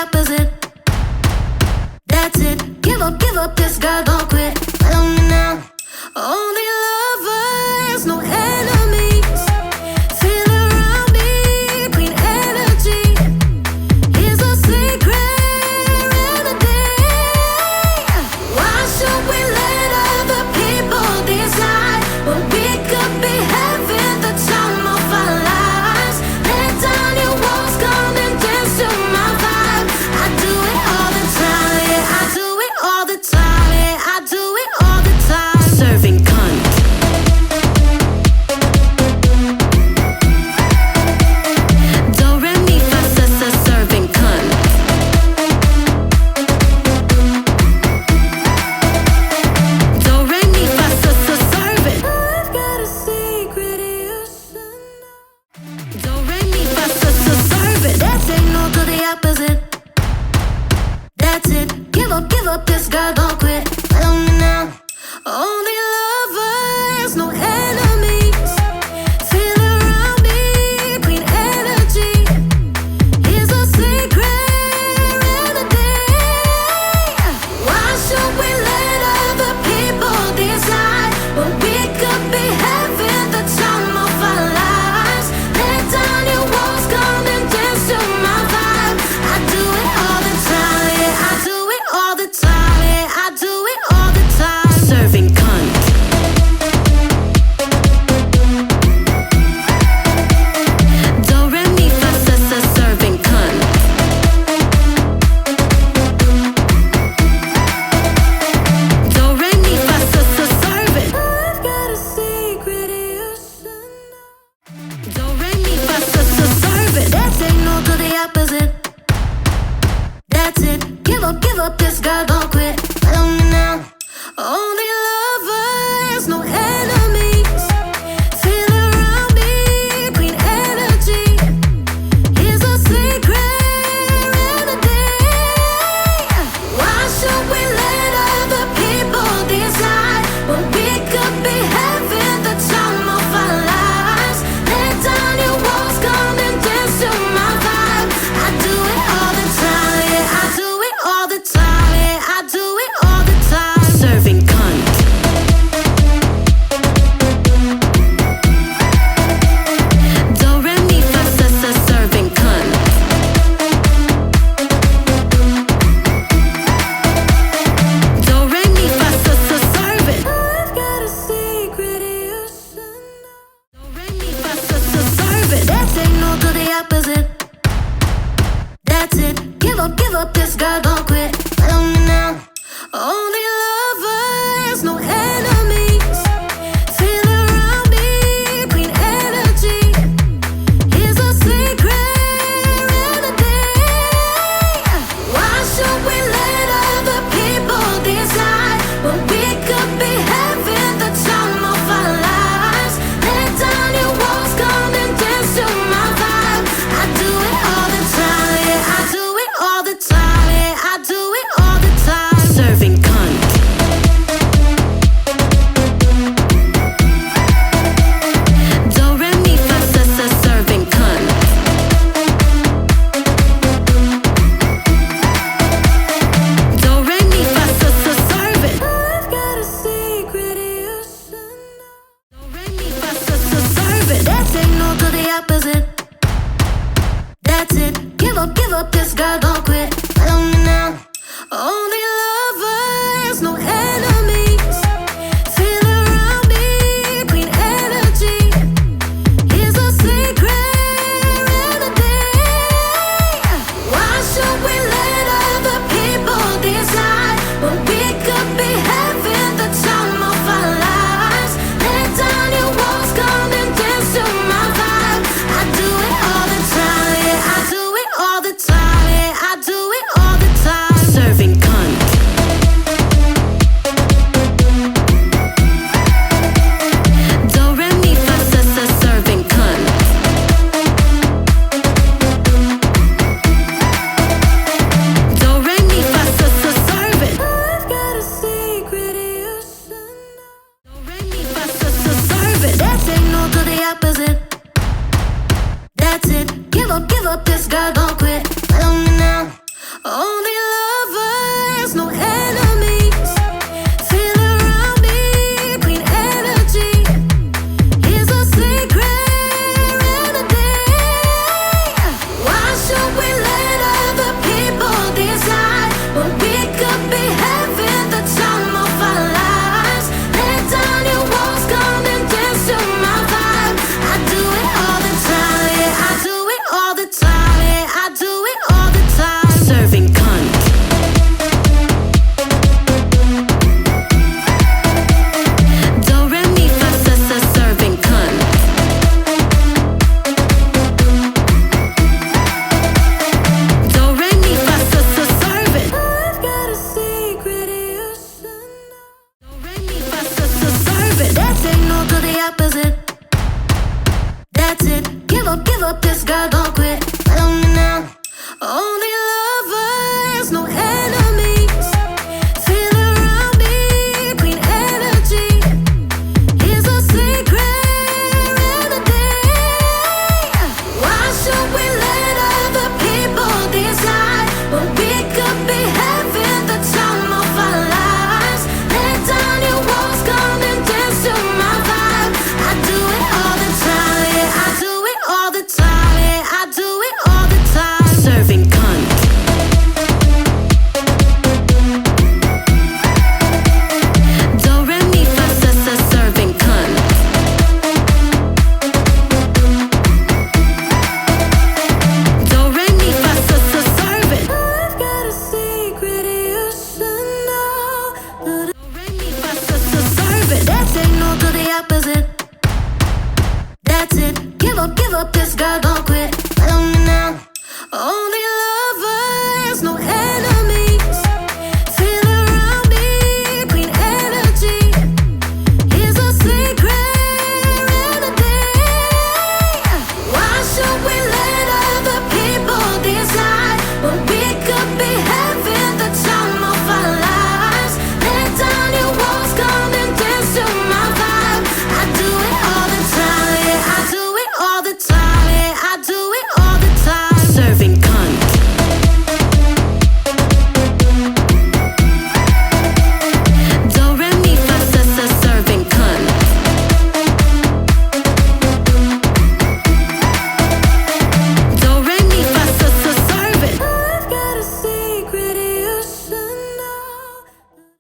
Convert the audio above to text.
opposite. That's it. Give up, this girl don't quit. Follow me now. Only lovers, no enemies. Feel around me, clean energy. Here's a secret remedy. Why should we let other people decide when we could be having the time of our lives? Let down your walls, come and dance to my vibe. I do it all the time, yeah, I do it all the time, yeah, I do it all the time. Serving cunt. Do re mi fa sa sa, serving cunt. Do re mi fa sa sa, serving. I've got a secret you should know. Do re mi fa sa sa, serving. That's ain't no to the opposite. That's it. Give up, this girl don't quit. Follow me now. Only lovers, no enemies. Feel around me, clean energy. Here's a secret remedy. Why should we let other people decide when we could be having the time of our lives? Let down your walls, come and dance to my vibe. I do it all the time, yeah, I do it all the time, yeah, I do it all the time. Serving cunt. Do re mi fa sa sa, serving cunt. Do re mi fa sa sa, serving. I've got a secret you should know. Do re mi fa sa sa, serving. That's ain't no to the opposite. That's it. Give up, this girl don't quit. Follow me now. Only lovers, no enemies. Feel around me, clean energy. Here's a secret remedy. Why should we let other people decide when we could be having the time of our lives? Let down your walls, come and dance to my vibe. I do it all the time, yeah, I do it all the time, yeah, I do it all the time. Serving cunt. Do re mi fa sa sa, serving cunt. Do re mi fa sa sa, serving. I've got a secret you should know. Do re mi fa sa sa, serving. That's ain't no to the opposite. That's it. Give up, this girl don't quit. Follow me now. Only lovers, no enemies. Feel around me, clean energy. Here's a secret remedy. Why should we let other people decide when we could be having the time of our lives? Let down your walls, come and dance to my vibe. I do it all the time, yeah, I do it all the time, yeah, I do it all the time. Serving cunt. Do re mi fa sa sa, serving cunt. Do re mi fa sa sa, serving. I've got a secret you should know. Do re mi fa sa sa, serving. That's ain't no to the opposite. That's it. Give up, this girl don't quit. Follow me now. Only lovers, no enemies. Feel around me, clean energy. Here's a secret remedy. Why should we let other people decide when we could be having the time of our lives? Let down your walls, come and dance to my vibe. I do it all the time, yeah, I do it all the time, yeah, I do it all the time. Serving cunt. Do re mi fa sa sa, serving cunt. Do re mi fa sa sa, serving. I've got a secret you should know. Do re mi fa sa sa, serving. That's ain't no to the opposite. That's it. Give up, this girl don't